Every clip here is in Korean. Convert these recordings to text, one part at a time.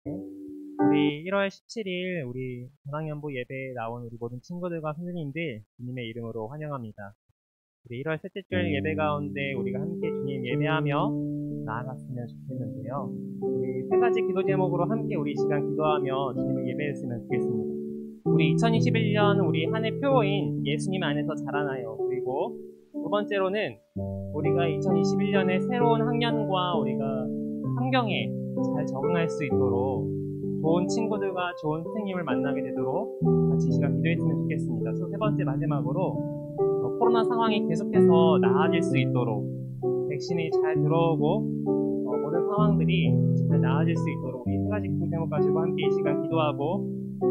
우리 1월 17일 우리 전학연부 예배에 나온 우리 모든 친구들과 선생님들 주님의 이름으로 환영합니다. 우리 1월 셋째 주일 예배 가운데 우리가 함께 주님 예배하며 나아갔으면 좋겠는데요. 우리 세 가지 기도 제목으로 함께 우리 시간 기도하며 주님을 예배했으면 좋겠습니다. 우리 2021년 우리 한 해 표어인 예수님 안에서 자라나요. 그리고 두 번째로는 우리가 2021년에 새로운 학년과 우리가 환경에 잘 적응할 수 있도록 좋은 친구들과 좋은 선생님을 만나게 되도록 같이 이 시간 기도했으면 좋겠습니다. 또 세 번째 마지막으로 코로나 상황이 계속해서 나아질 수 있도록 백신이 잘 들어오고 모든 상황들이 잘 나아질 수 있도록 이 세 가지 기도 제목 가지고 함께 이 시간 기도하고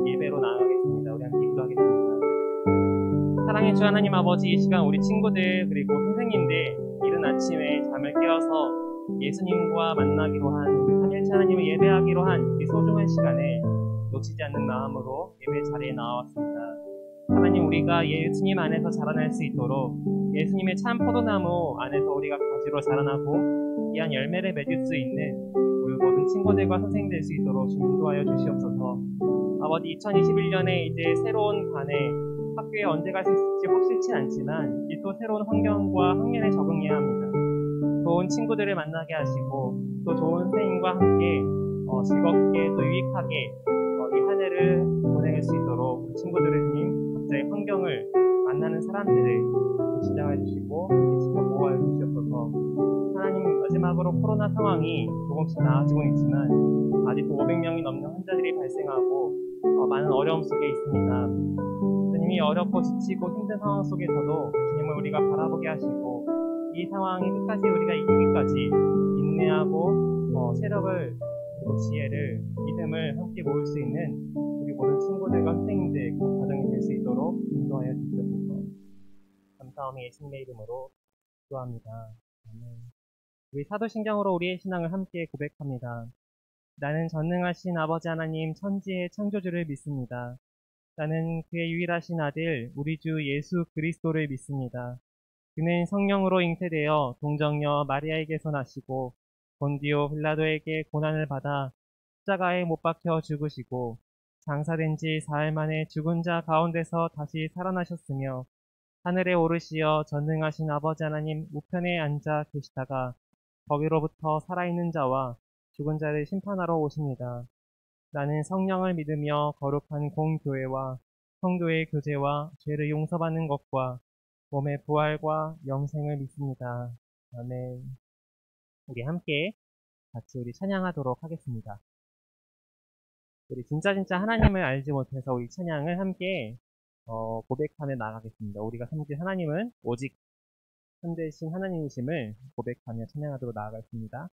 예배로 나아가겠습니다. 우리 함께 기도하겠습니다. 사랑의 주 하나님 아버지, 이 시간 우리 친구들 그리고 선생님들 이른 아침에 잠을 깨어서 예수님과 만나기로 한 우리 삼일체 하나님을 예배하기로 한 이 소중한 시간에 놓치지 않는 마음으로 예배 자리에 나왔습니다. 하나님, 우리가 예수님 안에서 자라날 수 있도록 예수님의 참 포도나무 안에서 우리가 가지로 자라나고 귀한 열매를 맺을 수 있는 우리 모든 친구들과 선생님 될 수 있도록 주님 인도하여 주시옵소서. 아버지, 2021년에 이제 새로운 반에 학교에 언제 갈 수 있을지 확실치 않지만 이제 또 새로운 환경과 학년에 적응해야 합니다. 좋은 친구들을 만나게 하시고 또 좋은 선생님과 함께 즐겁게 또 유익하게 이 한 해를 보낼 수 있도록 우리 친구들을 주님 각자의 환경을 만나는 사람들을 지정해 주시고 지켜 보호해 주시옵소서. 하나님, 마지막으로 코로나 상황이 조금씩 나아지고 있지만 아직도 500명이 넘는 환자들이 발생하고 많은 어려움 속에 있습니다. 주님이 어렵고 지치고 힘든 상황 속에서도 주님을 우리가 바라보게 하시고 이 상황이 끝까지 우리가 이기기까지 인내하고 세력을 그리고 지혜를 믿음을 함께 모을 수 있는 우리 모든 친구들과 선생님들 가정이 될 수 있도록 인도하여 주시옵소서. 감사함이 예수님의 이름으로 기도합니다. 아멘. 우리 사도신경으로 우리의 신앙을 함께 고백합니다. 나는 전능하신 아버지 하나님 천지의 창조주를 믿습니다. 나는 그의 유일하신 아들 우리 주 예수 그리스도를 믿습니다. 그는 성령으로 잉태되어 동정녀 마리아에게서 나시고 본디오 빌라도에게 고난을 받아 십자가에 못 박혀 죽으시고 장사된 지 사흘 만에 죽은 자 가운데서 다시 살아나셨으며 하늘에 오르시어 전능하신 아버지 하나님 우편에 앉아 계시다가 거기로부터 살아있는 자와 죽은 자를 심판하러 오십니다. 나는 성령을 믿으며 거룩한 공교회와 성도의 교제와 죄를 용서받는 것과 몸의 부활과 영생을 믿습니다. 아멘. 우리 함께 같이 우리 찬양하도록 하겠습니다. 우리 진짜 하나님을 알지 못해서 우리 찬양을 함께 고백하며 나가겠습니다. 우리가 섬길 하나님은 오직 참되신 하나님이심을 고백하며 찬양하도록 나아가겠습니다.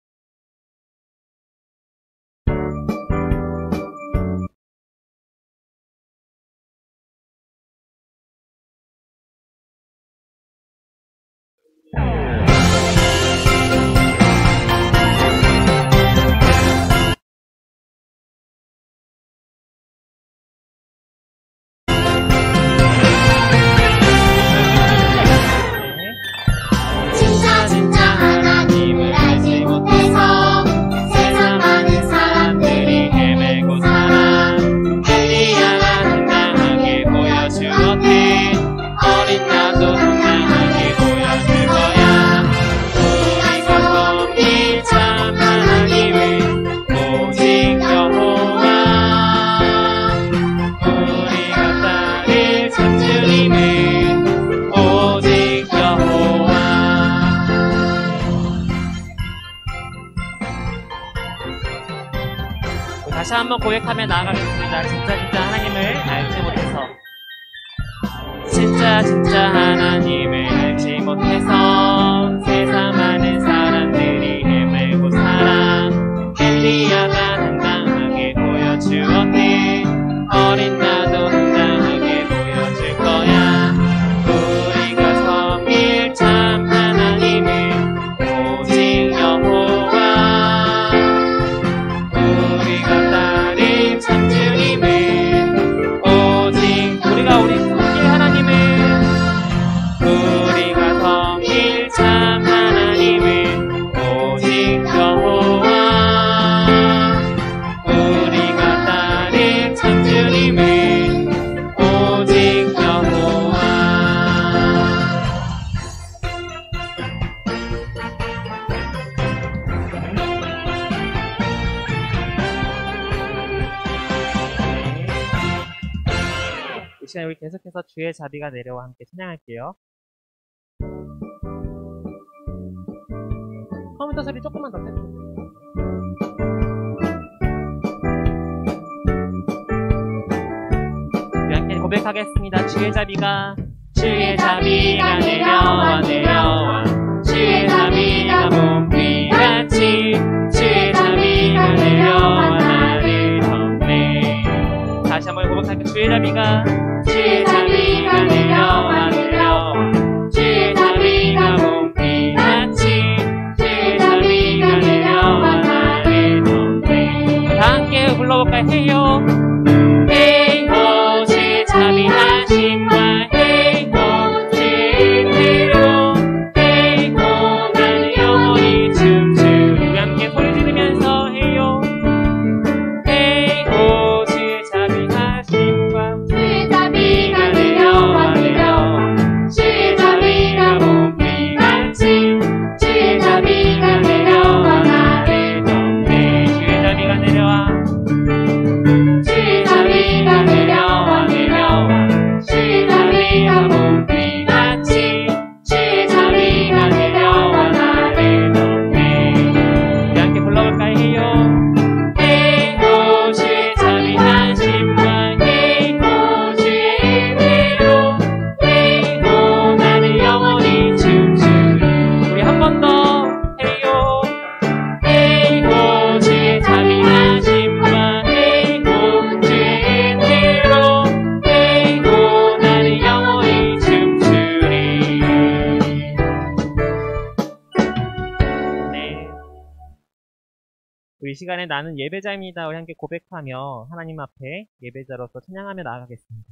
다시 한번 고백하며 나아가겠습니다. 진짜 하나님을 알지 못해서 진짜 하나님을 알지 못해서 세상 많은 사람들이 헤매고 살아. 엘리야가 당당하게 보여주었네. 어린 나도 당당하게 보여줄 거야. 우리가 섬길 참 하나님은 오직 여호와. 우리가 따를 참 주님은 오직 우리 섬길 하나님은 우리가 섬길 참 시간에 우리 계속해서 주의 자비가 내려와 함께 찬양할게요. 컴퓨터 소리 조금만 더 뺐죠. 우리 함께 고백하겠습니다. 주의 자비가 내려와 주의 자비가 봄비같이 주의 자비가 내려와 나를 덮네. 다시 한번 고백할게요. 주의 자비가 내려와 주의 자비가 봄비같이 주의 자비가 내려와 나를 덮네. 다 함께 불러볼까요? 해요 주의 자비 하심과 이 시간에 나는 예배자입니다. 우리 함께 고백하며 하나님 앞에 예배자로서 찬양하며 나아가겠습니다.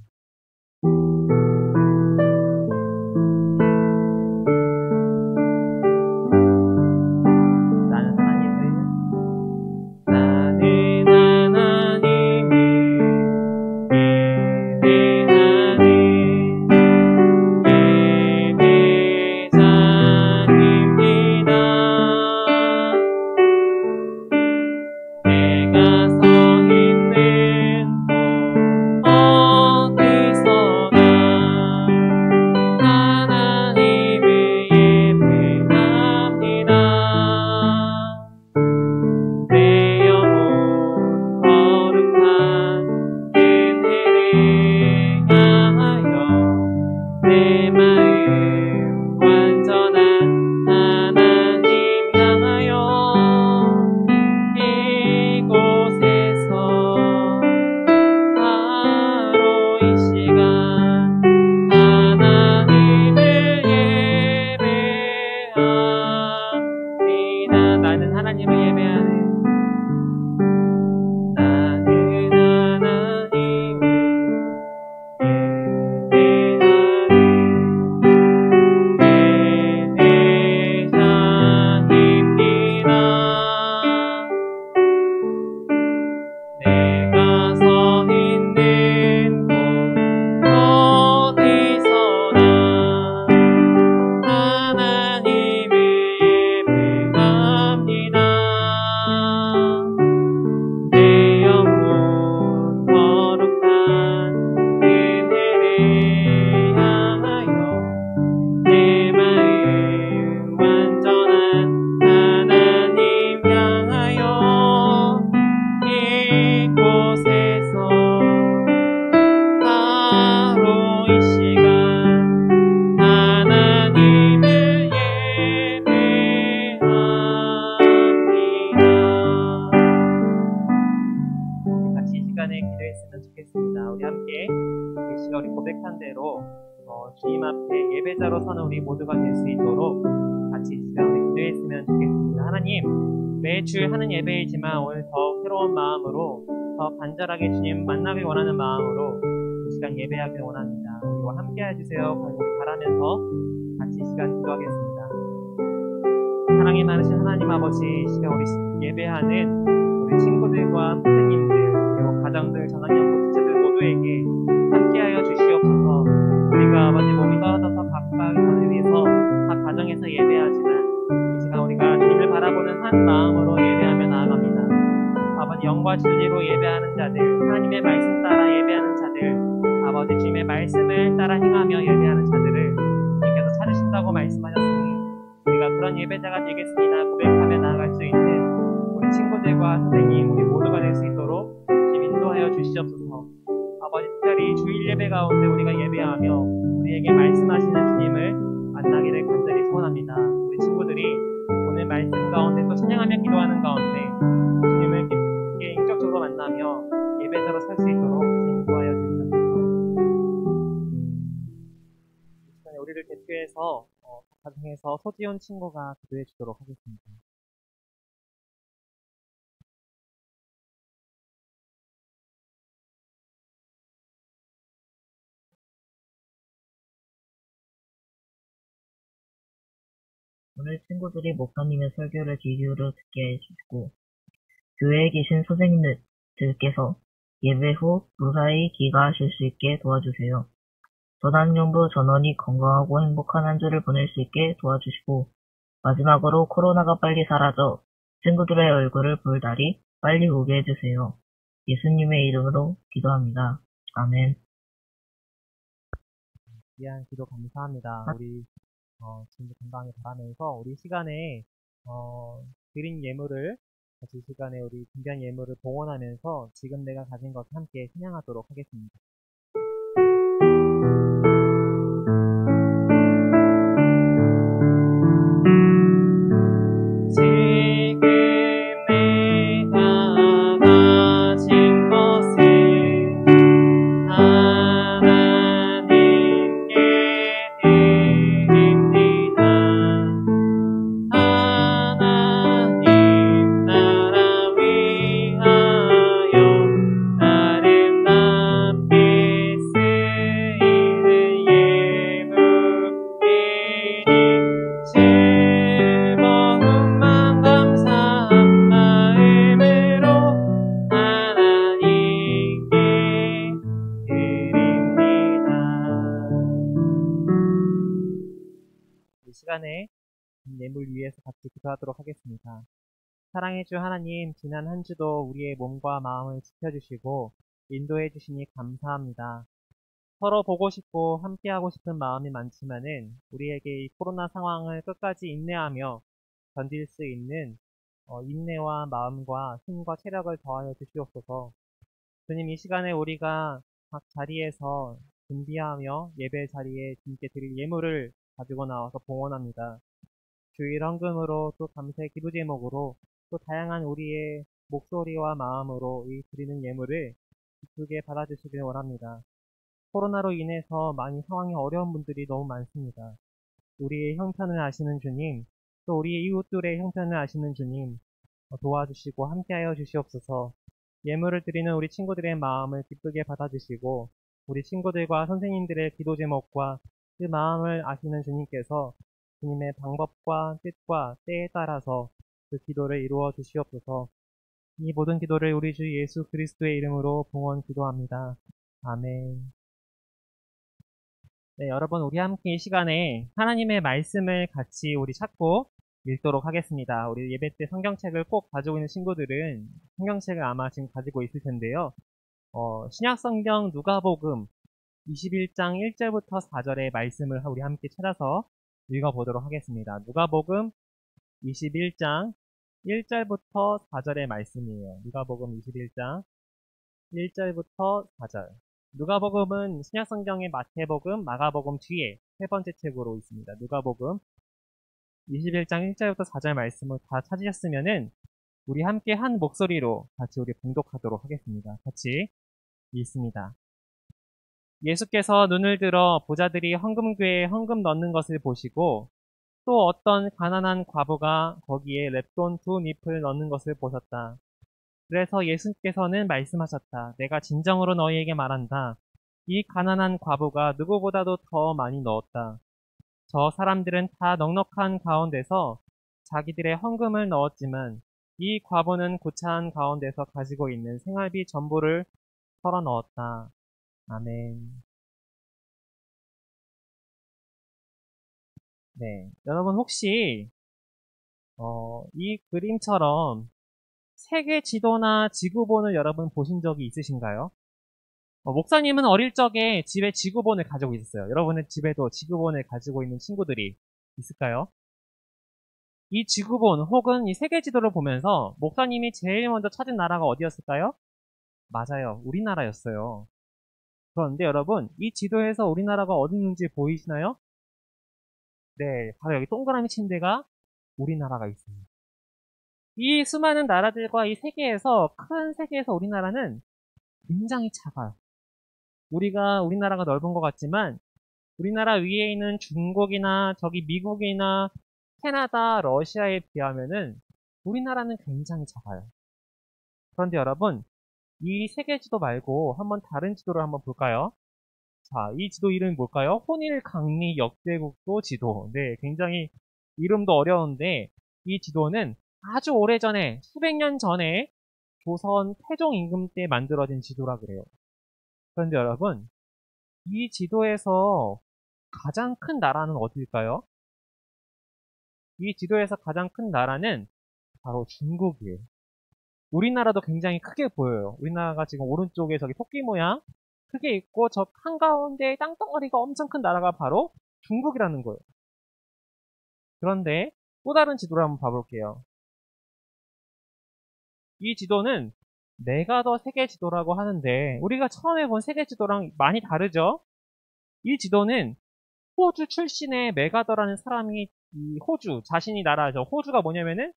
주님 앞에 예배자로 서는 우리 모두가 될 수 있도록 같이 이 시간에 기도했으면 좋겠습니다. 하나님, 매주 하는 예배이지만 오늘 더 새로운 마음으로 더 간절하게 주님 만나길 원하는 마음으로 이 시간 예배하길 원합니다. 우리와 함께 해주세요. 바라면서 같이 이 시간 기도하겠습니다. 사랑이 많으신 하나님 아버지, 이 시간 우리 예배하는 우리 친구들과 선생님들 그리고 가정들, 전학연구 지체들 모두에게 함께하여 주시옵소서. 우리가 아버지 몸이 떨어져서 각각 전을 위해서 각 가정에서 예배하지만 이 시간 우리가 주님을 바라보는 한 마음으로 예배하며 나아갑니다. 아버지 영과 진리로 예배하는 자들, 하나님의 말씀 따라 예배하는 자들, 아버지 주님의 말씀을 따라 행하며 예배하는 자들을 주님께서 찾으신다고 말씀하셨으니 우리가 그런 예배자가 되겠습니다. 고백하며 나아갈 수 있는 우리 친구들과 선생님, 우리 모두가 될 수 있도록 주님 인도하여 주시옵소서. 아버지 특별히 주일 예배 가운데 우리가 예배하며 우리에게 말씀하시는 주님을 만나기를 간절히 소원합니다. 우리 친구들이 오늘 말씀 가운데 또 찬양하며 기도하는 가운데 주님을 깊게 인격적으로 만나며 예배자로 살 수 있도록 주님 인도하여 주시옵소서. 이 시간에 우리를 대표해서 가정에서 소지훈 친구가 기도해 주도록 하겠습니다. 오늘 친구들이 목사님의 설교를 귀 기울여 듣게 해주시고 교회에 계신 선생님들께서 예배 후 무사히 귀가하실 수 있게 도와주세요. 전환연부 전원이 건강하고 행복한 한 주를 보낼 수 있게 도와주시고 마지막으로 코로나가 빨리 사라져 친구들의 얼굴을 볼 날이 빨리 오게 해주세요. 예수님의 이름으로 기도합니다. 아멘. 귀한 기도 감사합니다. 우리 진짜 건강히 바라면서 우리 시간에 드린 예물을 같이 시간에 우리 준비한 예물을 봉헌하면서 지금 내가 가진 것을 함께 찬양하도록 하겠습니다. 지금 내가 가진 것을 하나님께 드립니다. 하나님 나라 위하여 아름답게 쓰이는 예물이니 즐거움만 감사한 마음으로 하나님께 드립니다. 이 시간에 예물 위해서 같이 기도하도록 하겠습니다. 사랑해 주 하나님, 지난 한 주도 우리의 몸과 마음을 지켜주시고 인도해 주시니 감사합니다. 서로 보고 싶고 함께하고 싶은 마음이 많지만은 우리에게 이 코로나 상황을 끝까지 인내하며 견딜 수 있는 인내와 마음과 힘과 체력을 더하여 주시옵소서. 주님, 이 시간에 우리가 각 자리에서 준비하며 예배 자리에 주님께 드릴 예물을 가지고 나와서 봉헌합니다. 주일 헌금으로 또 감사의 기도 제목으로 또 다양한 우리의 목소리와 마음으로 이 드리는 예물을 기쁘게 받아주시길 원합니다. 코로나로 인해서 많이 상황이 어려운 분들이 너무 많습니다. 우리의 형편을 아시는 주님, 또 우리의 이웃들의 형편을 아시는 주님, 도와주시고 함께하여 주시옵소서. 예물을 드리는 우리 친구들의 마음을 기쁘게 받아주시고 우리 친구들과 선생님들의 기도 제목과 그 마음을 아시는 주님께서 주님의 방법과 뜻과 때에 따라서 그 기도를 이루어 주시옵소서. 이 모든 기도를 우리 주 예수 그리스도의 이름으로 봉헌 기도합니다. 아멘. 네, 여러분 우리 함께 이 시간에 하나님의 말씀을 같이 우리 찾고 읽도록 하겠습니다. 우리 예배 때 성경책을 꼭 가지고 있는 친구들은 성경책을 아마 지금 가지고 있을 텐데요. 신약성경 누가복음 21장 1절부터 4절의 말씀을 우리 함께 찾아서 읽어보도록 하겠습니다. 누가복음 21장 1절부터 4절의 말씀이에요. 누가복음 21장 1절부터 4절. 누가복음은 신약성경의 마태복음, 마가복음 뒤에 세 번째 책으로 있습니다. 누가복음 21장 1절부터 4절 말씀을 다 찾으셨으면은 우리 함께 한 목소리로 같이 우리 봉독하도록 하겠습니다. 같이 읽습니다. 예수께서 눈을 들어 보자들이 헌금궤에 헌금 넣는 것을 보시고 또 어떤 가난한 과부가 거기에 렙돈 2잎을 넣는 것을 보셨다. 그래서 예수께서는 말씀하셨다. 내가 진정으로 너희에게 말한다. 이 가난한 과부가 누구보다도 더 많이 넣었다. 저 사람들은 다 넉넉한 가운데서 자기들의 헌금을 넣었지만 이 과부는 구차한 가운데서 가지고 있는 생활비 전부를 털어 넣었다. 아멘. 네, 여러분 혹시 이 그림처럼 세계 지도나 지구본을 여러분 보신 적이 있으신가요? 목사님은 어릴 적에 집에 지구본을 가지고 있었어요. 여러분의 집에도 지구본을 가지고 있는 친구들이 있을까요? 이 지구본 혹은 이 세계 지도를 보면서 목사님이 제일 먼저 찾은 나라가 어디였을까요? 맞아요. 우리나라였어요. 그런데 여러분, 이 지도에서 우리나라가 어디 있는지 보이시나요? 네, 바로 여기 동그라미 친 데가 우리나라가 있습니다. 이 수많은 나라들과 이 세계에서, 큰 세계에서 우리나라는 굉장히 작아요. 우리나라가 넓은 것 같지만, 우리나라 위에 있는 중국이나 저기 미국이나 캐나다, 러시아에 비하면은 우리나라는 굉장히 작아요. 그런데 여러분, 이 세계 지도 말고 한번 다른 지도를 한번 볼까요? 자, 이 지도 이름이 뭘까요? 혼일강리 역대국도 지도. 네, 굉장히 이름도 어려운데 이 지도는 아주 오래전에 수백 년 전에 조선 태종 임금 때 만들어진 지도라 그래요. 그런데 여러분, 이 지도에서 가장 큰 나라는 어디일까요? 이 지도에서 가장 큰 나라는 바로 중국이에요. 우리나라도 굉장히 크게 보여요. 우리나라가 지금 오른쪽에 저기 토끼 모양 크게 있고 저 한가운데 땅덩어리가 엄청 큰 나라가 바로 중국이라는 거예요. 그런데 또 다른 지도를 한번 봐볼게요. 이 지도는 메가더 세계 지도라고 하는데 우리가 처음에 본 세계 지도랑 많이 다르죠? 이 지도는 호주 출신의 메가더라는 사람이 이 호주 자신이 나라죠. 호주가 뭐냐면은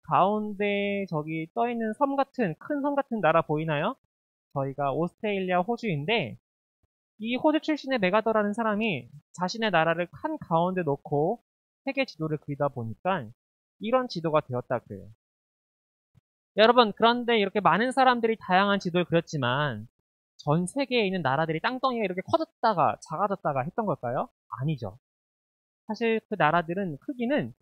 가운데 저기 떠있는 섬 같은 큰 섬 같은 나라 보이나요? 저희가 오스트레일리아 호주인데 이 호주 출신의 메가더라는 사람이 자신의 나라를 칸 가운데 놓고 세계 지도를 그리다 보니까 이런 지도가 되었다 그래요. 여러분, 그런데 이렇게 많은 사람들이 다양한 지도를 그렸지만 전 세계에 있는 나라들이 땅덩이가 이렇게 커졌다가 작아졌다가 했던 걸까요? 아니죠. 사실 그 나라들은 크기는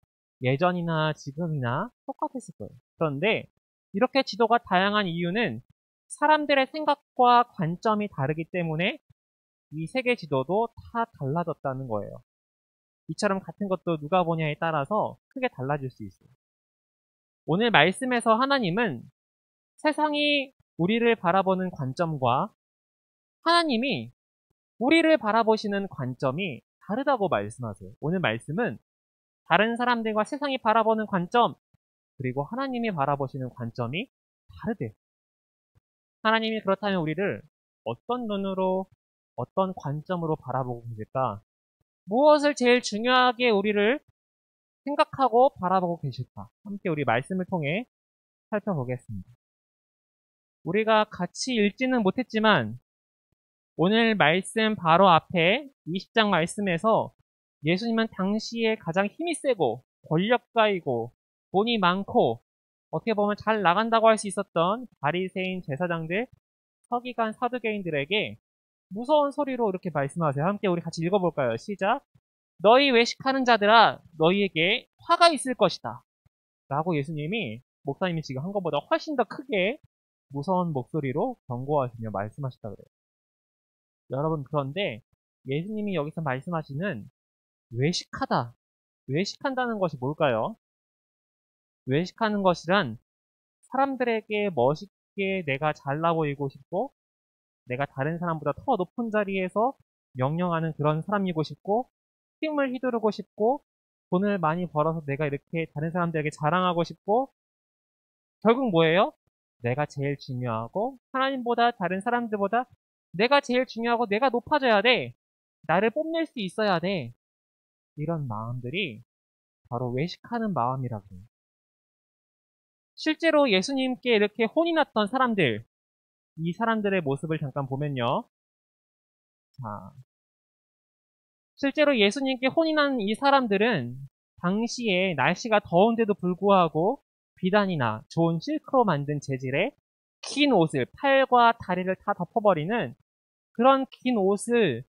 예전이나 지금이나 똑같았을 거예요. 그런데 이렇게 지도가 다양한 이유는 사람들의 생각과 관점이 다르기 때문에 이 세계 지도도 다 달라졌다는 거예요. 이처럼 같은 것도 누가 보냐에 따라서 크게 달라질 수 있어요. 오늘 말씀에서 하나님은 세상이 우리를 바라보는 관점과 하나님이 우리를 바라보시는 관점이 다르다고 말씀하세요. 오늘 말씀은 다른 사람들과 세상이 바라보는 관점, 그리고 하나님이 바라보시는 관점이 다르대요. 하나님이 그렇다면 우리를 어떤 눈으로, 어떤 관점으로 바라보고 계실까? 무엇을 제일 중요하게 우리를 생각하고 바라보고 계실까? 함께 우리 말씀을 통해 살펴보겠습니다. 우리가 같이 읽지는 못했지만 오늘 말씀 바로 앞에 20장 말씀에서 예수님은 당시에 가장 힘이 세고 권력가이고 돈이 많고 어떻게 보면 잘 나간다고 할 수 있었던 바리새인 제사장들, 서기관 사두개인들에게 무서운 소리로 이렇게 말씀하세요. 함께 우리 같이 읽어볼까요? 시작. 너희 외식하는 자들아 너희에게 화가 있을 것이다. 라고 예수님이 목사님이 지금 한 것보다 훨씬 더 크게 무서운 목소리로 경고하시며 말씀하셨다 그래요. 여러분, 그런데 예수님이 여기서 말씀하시는 외식하다, 외식한다는 것이 뭘까요? 외식하는 것이란 사람들에게 멋있게 내가 잘나 보이고 싶고 내가 다른 사람보다 더 높은 자리에서 명령하는 그런 사람이고 싶고 힘을 휘두르고 싶고 돈을 많이 벌어서 내가 이렇게 다른 사람들에게 자랑하고 싶고 결국 뭐예요? 내가 제일 중요하고 하나님보다 다른 사람들보다 내가 제일 중요하고 내가 높아져야 돼. 나를 뽐낼 수 있어야 돼. 이런 마음들이 바로 외식하는 마음이라고 해요. 실제로 예수님께 이렇게 혼이 났던 사람들, 이 사람들의 모습을 잠깐 보면요. 자, 실제로 예수님께 혼이 난 이 사람들은 당시에 날씨가 더운데도 불구하고 비단이나 좋은 실크로 만든 재질의 긴 옷을 팔과 다리를 다 덮어버리는 그런 긴 옷을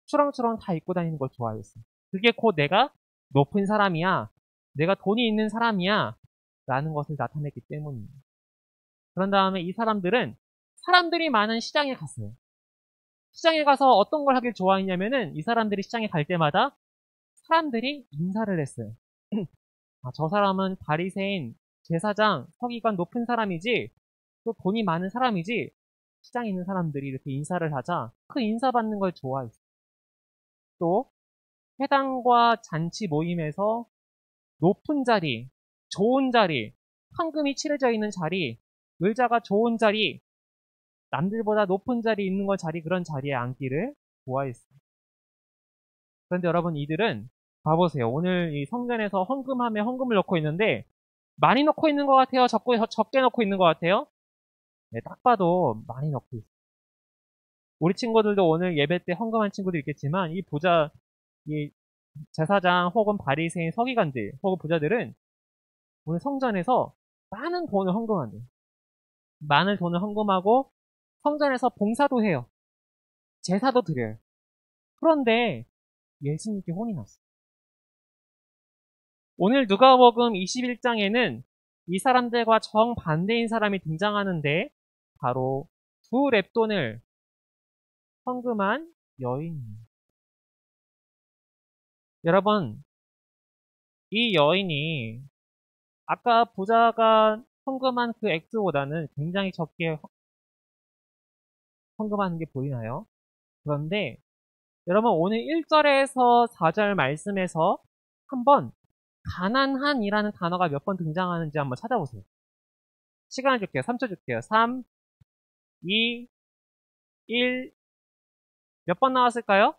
추렁추렁 다 입고 다니는 걸 좋아했어요. 그게 곧 내가 높은 사람이야, 내가 돈이 있는 사람이야 라는 것을 나타냈기 때문입니다. 그런 다음에 이 사람들은 사람들이 많은 시장에 갔어요. 시장에 가서 어떤 걸 하길 좋아했냐면은 이 사람들이 시장에 갈 때마다 사람들이 인사를 했어요. 아, 저 사람은 바리새인, 제사장, 서기관 높은 사람이지 또 돈이 많은 사람이지 시장에 있는 사람들이 이렇게 인사를 하자 그 인사받는 걸 좋아했어. 또 회당과 잔치 모임에서 높은 자리, 좋은 자리, 황금이 칠해져 있는 자리, 의자가 좋은 자리, 남들보다 높은 자리 있는 거 자리 그런 자리에 앉기를 좋아했어. 그런데 여러분 이들은 봐보세요. 오늘 이 성전에서 헌금함에 헌금을 넣고 있는데 많이 넣고 있는 것 같아요? 적게 넣고 있는 것 같아요? 네, 딱 봐도 많이 넣고 있어요. 우리 친구들도 오늘 예배 때 헌금한 친구도 있겠지만 이 제사장 혹은 바리새인 서기관들 혹은 부자들은 오늘 성전에서 많은 돈을 헌금한대요. 많은 돈을 헌금하고 성전에서 봉사도 해요. 제사도 드려요. 그런데 예수님께 혼이 났어요. 오늘 누가복음 21장에는 이 사람들과 정반대인 사람이 등장하는데 바로 두 렙돈을 헌금한 여인입니다. 여러분, 이 여인이 아까 부자가 헌금한 그 액수보다는 굉장히 적게 헌금하는 게 보이나요? 그런데 여러분 오늘 1절에서 4절 말씀에서 한번 가난한이라는 단어가 몇 번 등장하는지 한번 찾아보세요. 시간을 줄게요. 3초 줄게요. 3, 2, 1. 몇 번 나왔을까요?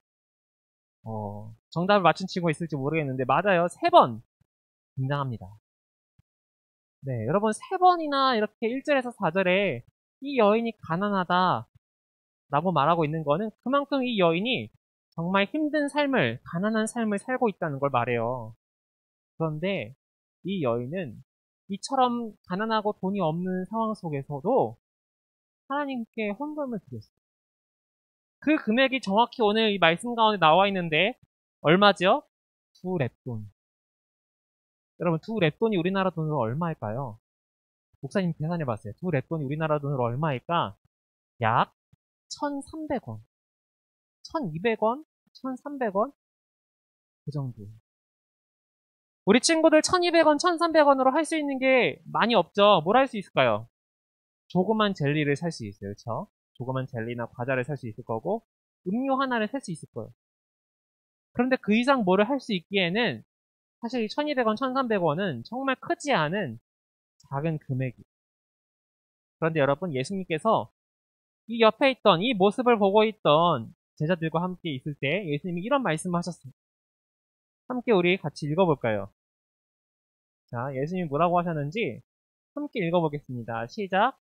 정답을 맞춘 친구가 있을지 모르겠는데 맞아요. 3번 등장합니다. 네, 여러분 3번이나 이렇게 1절에서 4절에 이 여인이 가난하다 라고 말하고 있는 거는 그만큼 이 여인이 정말 힘든 삶을, 가난한 삶을 살고 있다는 걸 말해요. 그런데 이 여인은 이처럼 가난하고 돈이 없는 상황 속에서도 하나님께 헌금을 드렸어요. 그 금액이 정확히 오늘 이 말씀 가운데 나와 있는데 얼마죠? 2렙돈. 여러분 2렙돈이 우리나라 돈으로 얼마일까요? 목사님 계산해봤어요. 2렙돈이 우리나라 돈으로 얼마일까? 약 1,300원. 1,200원? 1,300원? 그 정도. 우리 친구들 1,200원, 1,300원으로 할 수 있는 게 많이 없죠. 뭘 할 수 있을까요? 조그만 젤리를 살 수 있어요. 그쵸? 조그만 젤리나 과자를 살 수 있을 거고 음료 하나를 살 수 있을 거예요. 그런데 그 이상 뭐를 할 수 있기에는 사실 이 1,200원, 1,300원은 정말 크지 않은 작은 금액이에요. 그런데 여러분 예수님께서 이 옆에 있던 이 모습을 보고 있던 제자들과 함께 있을 때 예수님이 이런 말씀을 하셨어요. 함께 우리 같이 읽어볼까요? 자, 예수님이 뭐라고 하셨는지 함께 읽어보겠습니다. 시작.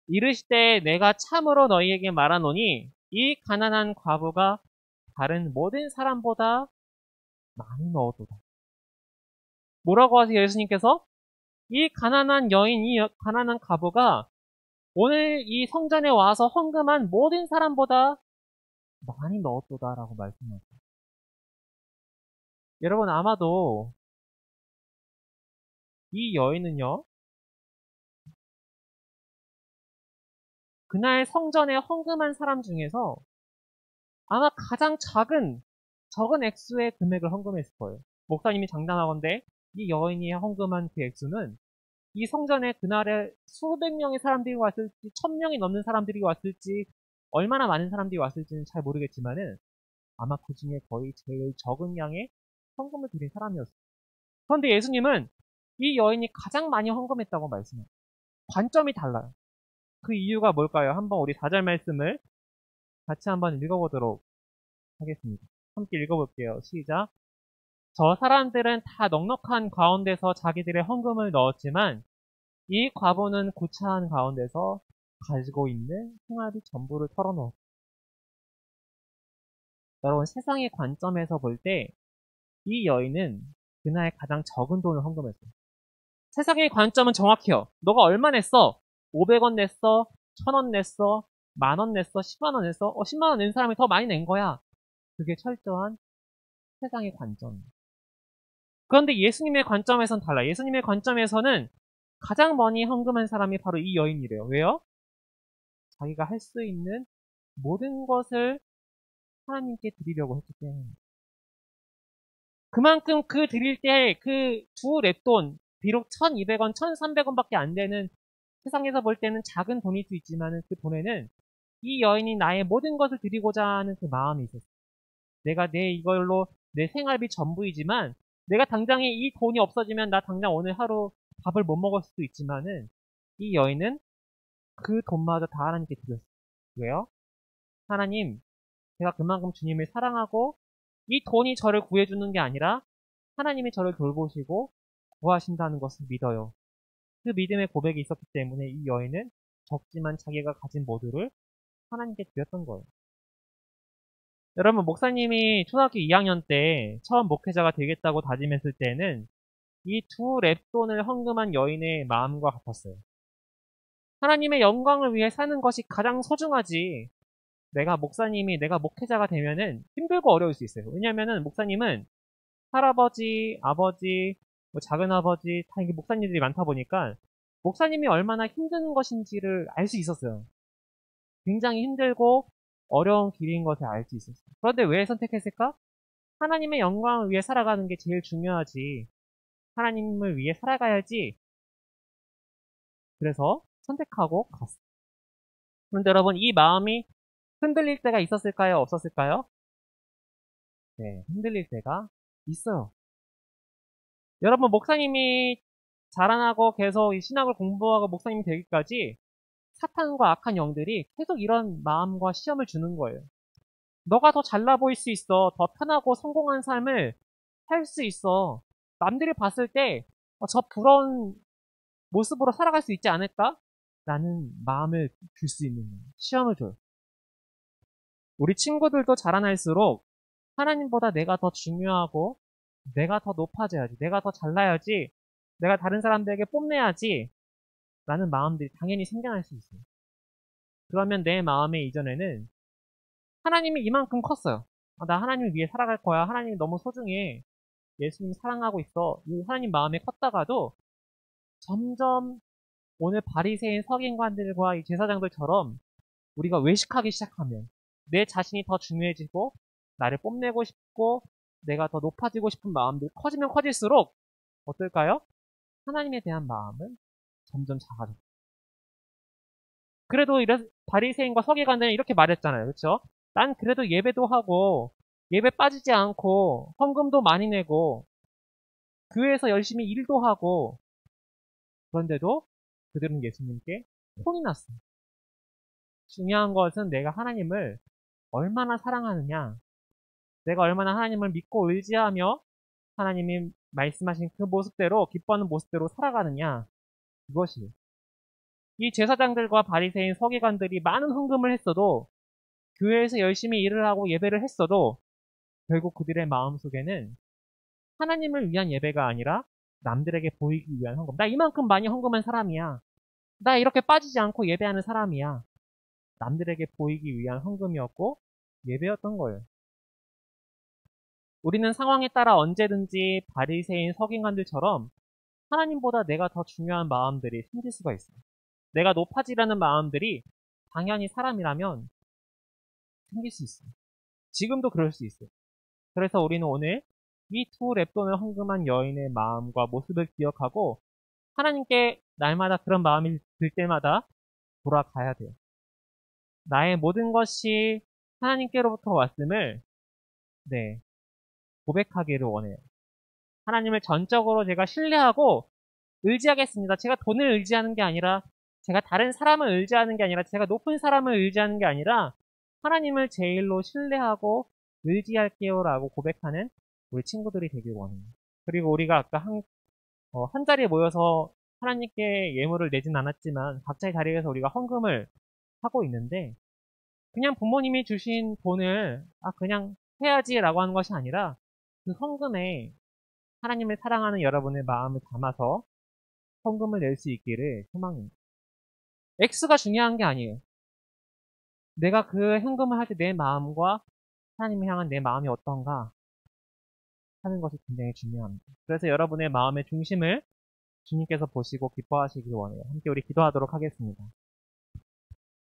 이르시되 내가 참으로 너희에게 말하노니 이 가난한 과부가 다른 모든 사람보다 많이 넣었도다. 뭐라고 하세요, 예수님께서? 이 가난한 여인, 이 가난한 과부가 오늘 이 성전에 와서 헌금한 모든 사람보다 많이 넣었도다라고 말씀하세요. 여러분 아마도 이 여인은요, 그날 성전에 헌금한 사람 중에서 아마 가장 적은 액수의 금액을 헌금했을 거예요. 목사님이 장담하건대 이 여인이 헌금한 그 액수는 이 성전에 그날에 수백 명의 사람들이 왔을지 1,000명이 넘는 사람들이 왔을지 얼마나 많은 사람들이 왔을지는 잘 모르겠지만은 아마 그 중에 거의 제일 적은 양의 헌금을 드린 사람이었어요. 그런데 예수님은 이 여인이 가장 많이 헌금했다고 말씀해요. 관점이 달라요. 그 이유가 뭘까요? 한번 우리 4절 말씀을 같이 한번 읽어보도록 하겠습니다. 함께 읽어볼게요. 시작. 저 사람들은 다 넉넉한 가운데서 자기들의 헌금을 넣었지만 이 과부는 구차한 가운데서 가지고 있는 생활비 전부를 털어놓았다. 여러분 세상의 관점에서 볼 때 이 여인은 그날 가장 적은 돈을 헌금했어요. 세상의 관점은 정확해요. 너가 얼마 냈어? 500원 냈어? 1,000원 냈어? 10,000원 냈어? 10만원 냈어? 10만원 낸 사람이 더 많이 낸 거야. 그게 철저한 세상의 관점이에요. 그런데 예수님의 관점에선 달라. 예수님의 관점에서는 가장 많이 헌금한 사람이 바로 이 여인이래요. 왜요? 자기가 할 수 있는 모든 것을 하나님께 드리려고 했기 때문입니다. 그만큼 그 드릴 때 그 두 렙돈, 비록 1,200원, 1,300원밖에 안 되는 세상에서 볼 때는 작은 돈일 수 있지만 그 돈에는 이 여인이 나의 모든 것을 드리고자 하는 그 마음이 있었어요. 내가 내 이걸로 내 생활비 전부이지만 내가 당장에 이 돈이 없어지면 나 당장 오늘 하루 밥을 못 먹을 수도 있지만은 이 여인은 그 돈마저 다 하나님께 드렸어요. 왜요? 하나님, 제가 그만큼 주님을 사랑하고 이 돈이 저를 구해주는 게 아니라 하나님이 저를 돌보시고 구하신다는 것을 믿어요. 그 믿음의 고백이 있었기 때문에 이 여인은 적지만 자기가 가진 모두를 하나님께 드렸던 거예요. 여러분, 목사님이 초등학교 2학년 때 처음 목회자가 되겠다고 다짐했을 때는 이 두 랩돈을 헌금한 여인의 마음과 같았어요. 하나님의 영광을 위해 사는 것이 가장 소중하지. 내가 목회자가 되면은 힘들고 어려울 수 있어요. 왜냐면은 목사님은 할아버지, 아버지, 뭐 작은아버지 다 이게 목사님들이 많다 보니까 목사님이 얼마나 힘든 것인지를 알 수 있었어요. 굉장히 힘들고 어려운 길인 것을 알 수 있었어요. 그런데 왜 선택했을까? 하나님의 영광을 위해 살아가는 게 제일 중요하지. 하나님을 위해 살아가야지. 그래서 선택하고 갔어요. 그런데 여러분, 이 마음이 흔들릴 때가 있었을까요? 없었을까요? 네, 흔들릴 때가 있어요. 여러분, 목사님이 자라나고 계속 이 신학을 공부하고 목사님이 되기까지 사탄과 악한 영들이 계속 이런 마음과 시험을 주는 거예요. 너가 더 잘나 보일 수 있어. 더 편하고 성공한 삶을 살 수 있어. 남들이 봤을 때 저 부러운 모습으로 살아갈 수 있지 않을까? 라는 마음을 줄 수 있는 거예요. 시험을 줘요. 우리 친구들도 자라날수록 하나님보다 내가 더 중요하고 내가 더 높아져야지. 내가 더 잘나야지. 내가 다른 사람들에게 뽐내야지. 라는 마음들이 당연히 생겨날 수 있어요. 그러면 내 마음의 이전에는 하나님이 이만큼 컸어요. 나 하나님을 위해 살아갈 거야. 하나님이 너무 소중해. 예수님 사랑하고 있어. 이 하나님 마음에 컸다가도 점점 오늘 바리새인 서기관들과 이 제사장들처럼 우리가 외식하기 시작하면 내 자신이 더 중요해지고 나를 뽐내고 싶고 내가 더 높아지고 싶은 마음들이 커지면 커질수록 어떨까요? 하나님에 대한 마음은 점점 작아져요. 그래도 바리새인과 서기관들은 이렇게 말했잖아요. 그렇죠? 난 그래도 예배도 하고 예배 빠지지 않고 헌금도 많이 내고 교회에서 열심히 일도 하고 그런데도 그들은 예수님께 혼이 났어요. 중요한 것은 내가 하나님을 얼마나 사랑하느냐, 내가 얼마나 하나님을 믿고 의지하며 하나님이 말씀하신 그 모습대로 기뻐하는 모습대로 살아가느냐, 이것이 이 제사장들과 바리새인 서기관들이 많은 헌금을 했어도 교회에서 열심히 일을 하고 예배를 했어도 결국 그들의 마음속에는 하나님을 위한 예배가 아니라 남들에게 보이기 위한 헌금. 나 이만큼 많이 헌금한 사람이야. 나 이렇게 빠지지 않고 예배하는 사람이야. 남들에게 보이기 위한 헌금이었고 예배였던 거예요. 우리는 상황에 따라 언제든지 바리새인 서기관들처럼 하나님보다 내가 더 중요한 마음들이 생길 수가 있어요. 내가 높아지라는 마음들이 당연히 사람이라면 생길 수 있어요. 지금도 그럴 수 있어요. 그래서 우리는 오늘 이 두 랩돈을 헌금한 여인의 마음과 모습을 기억하고 하나님께 날마다 그런 마음이 들 때마다 돌아가야 돼요. 나의 모든 것이 하나님께로부터 왔음을 고백하기를 원해요. 하나님을 전적으로 제가 신뢰하고 의지하겠습니다. 제가 돈을 의지하는 게 아니라 제가 다른 사람을 의지하는 게 아니라 제가 높은 사람을 의지하는 게 아니라 하나님을 제일로 신뢰하고 의지할게요 라고 고백하는 우리 친구들이 되길 원해요. 그리고 우리가 아까 한 자리에 모여서 하나님께 예물을 내진 않았지만 각자의 자리에서 우리가 헌금을 하고 있는데 그냥 부모님이 주신 돈을 그냥 해야지 라고 하는 것이 아니라 그 헌금에 하나님을 사랑하는 여러분의 마음을 담아서 헌금을 낼 수 있기를 소망합니다. 액수가 중요한 게 아니에요. 내가 그 헌금을 할 때 내 마음과 하나님을 향한 내 마음이 어떤가 하는 것이 굉장히 중요합니다. 그래서 여러분의 마음의 중심을 주님께서 보시고 기뻐하시길 원해요. 함께 우리 기도하도록 하겠습니다.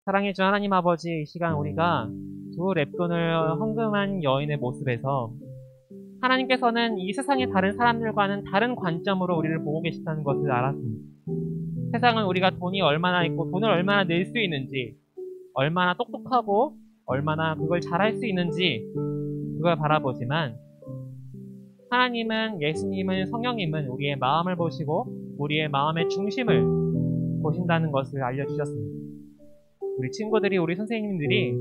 사랑해 주 하나님 아버지, 이 시간 우리가 두 랩돈을 헌금한 여인의 모습에서 하나님께서는 이 세상의 다른 사람들과는 다른 관점으로 우리를 보고 계시다는 것을 알았습니다. 세상은 우리가 돈이 얼마나 있고 돈을 얼마나 낼 수 있는지, 얼마나 똑똑하고 얼마나 그걸 잘할 수 있는지 그걸 바라보지만, 하나님은, 예수님은, 성령님은 우리의 마음을 보시고 우리의 마음의 중심을 보신다는 것을 알려주셨습니다. 우리 친구들이, 우리 선생님들이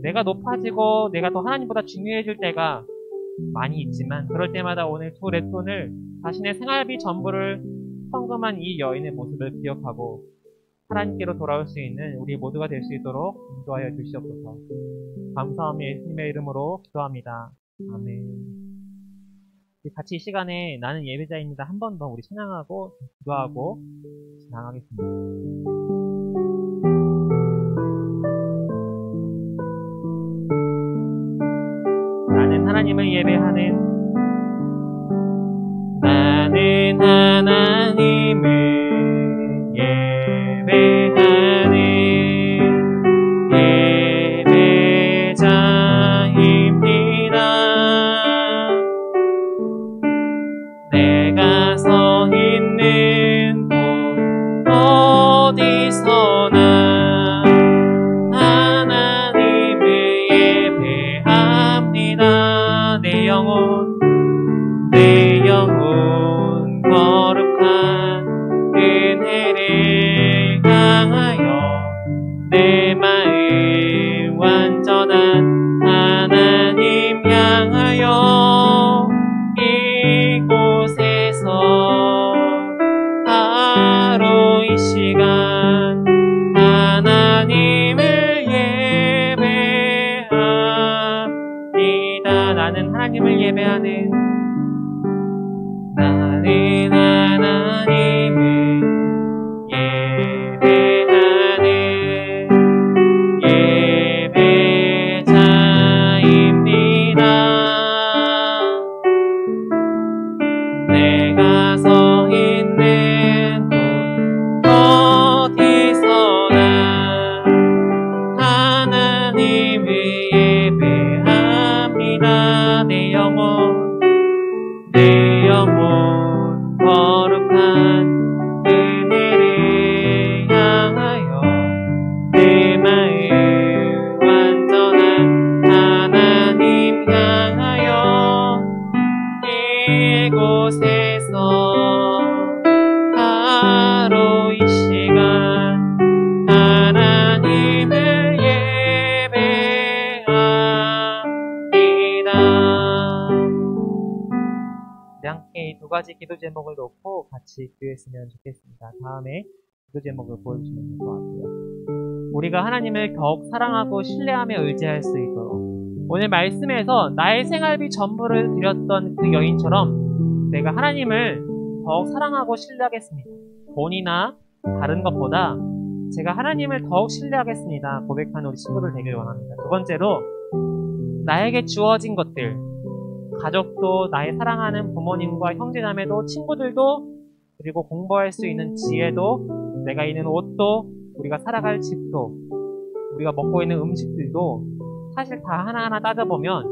내가 높아지고 내가 더 하나님보다 중요해질 때가 많이 있지만, 그럴 때마다 오늘 두 랩돈을 자신의 생활비 전부를 헌금한 이 여인의 모습을 기억하고 하나님께로 돌아올 수 있는 우리 모두가 될 수 있도록 인도하여 주시옵소서. 감사하며 예수님의 이름으로 기도합니다. 아멘. 같이 이 시간에 나는 예배자입니다. 한 번 더 우리 찬양하고 기도하고 나가겠습니다. 나는 하나님을 예배하는, 나는 하나님을 예배하는 예배자입니다. 내가 서 있는 곳 어디서나 하나님을 예배합니다. 내 영혼 거룩한 은혜를 향하여 내 마음 완전한 하나님 향하여 이곳에서 바로 이 시간 하나님을 예배합니다. 나는 하나님을 예배하는, 나는 하나님을 예배하는 예배자입니다. 내가 서 있는 곳 어디서나 하나님을 예배합니다. 내 영혼 거룩한 은혜를 향하여 내 마음 완전한 하나님 향하여 이곳에서 바로 이 시간 하나님을 예배합니다. 함께 이 두 가지 기도 제목을 놓고 같이 기도했으면 좋겠습니다. 다음에 기도 제목을 보여주시면 될 것 같아요. 우리가 하나님을 더욱 사랑하고 신뢰하며 의지할 수 있도록, 오늘 말씀에서 나의 생활비 전부를 드렸던 그 여인처럼 내가 하나님을 더욱 사랑하고 신뢰하겠습니다. 돈이나 다른 것보다 제가 하나님을 더욱 신뢰하겠습니다. 고백하는 우리 친구들 되길 원합니다. 두 번째로, 나에게 주어진 것들, 가족도, 나의 사랑하는 부모님과 형제자매도, 친구들도, 그리고 공부할 수 있는 지혜도, 내가 입는 옷도, 우리가 살아갈 집도, 우리가 먹고 있는 음식들도 사실 다 하나하나 따져보면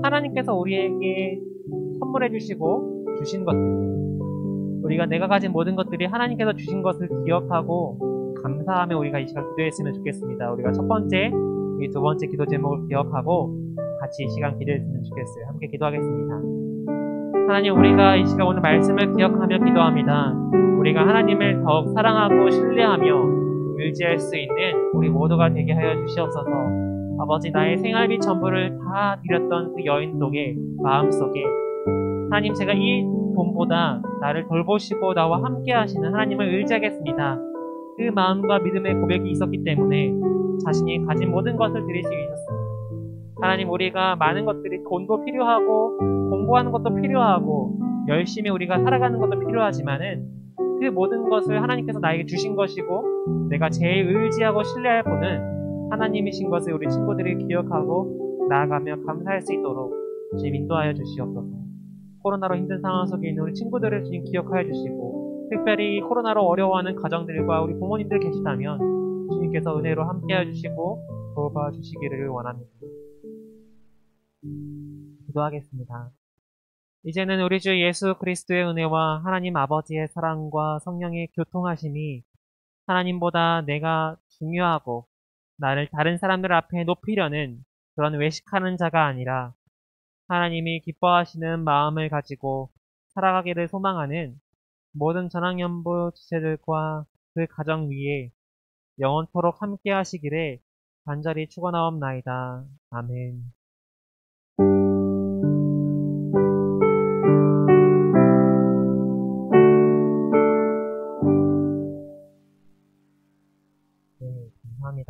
하나님께서 우리에게 선물해 주시고 주신 것들, 우리가 내가 가진 모든 것들이 하나님께서 주신 것을 기억하고 감사하며 우리가 이 시간 기도했으면 좋겠습니다. 우리가 첫 번째, 이 두 번째 기도 제목을 기억하고 같이 이 시간 기도했으면 좋겠어요. 함께 기도하겠습니다. 하나님, 우리가 이 시간 오늘 말씀을 기억하며 기도합니다. 우리가 하나님을 더욱 사랑하고 신뢰하며 의지할 수 있는 우리 모두가 되게 하여 주시옵소서. 아버지, 나의 생활비 전부를 다 드렸던 그 여인 속에, 마음속에 하나님, 제가 이 돈보다 나를 돌보시고 나와 함께 하시는 하나님을 의지하겠습니다. 그 마음과 믿음의 고백이 있었기 때문에 자신이 가진 모든 것을 드릴 수 있었습니다. 하나님, 우리가 많은 것들이, 돈도 필요하고 공부하는 것도 필요하고 열심히 우리가 살아가는 것도 필요하지만은 그 모든 것을 하나님께서 나에게 주신 것이고 내가 제일 의지하고 신뢰할 분은 하나님이신 것을 우리 친구들이 기억하고 나아가며 감사할 수 있도록 주님 인도하여 주시옵소서. 코로나로 힘든 상황 속에 있는 우리 친구들을 주님 기억하여 주시고, 특별히 코로나로 어려워하는 가정들과 우리 부모님들 계시다면 주님께서 은혜로 함께해 주시고 도와주시기를 원합니다. 기도하겠습니다. 이제는 우리 주 예수 그리스도의 은혜와 하나님 아버지의 사랑과 성령의 교통하심이 하나님보다 내가 중요하고 나를 다른 사람들 앞에 높이려는 그런 외식하는 자가 아니라 하나님이 기뻐하시는 마음을 가지고 살아가기를 소망하는 모든 전학연부 지체들과 그 가정 위에 영원토록 함께 하시기를 간절히 축원하옵나이다. 아멘.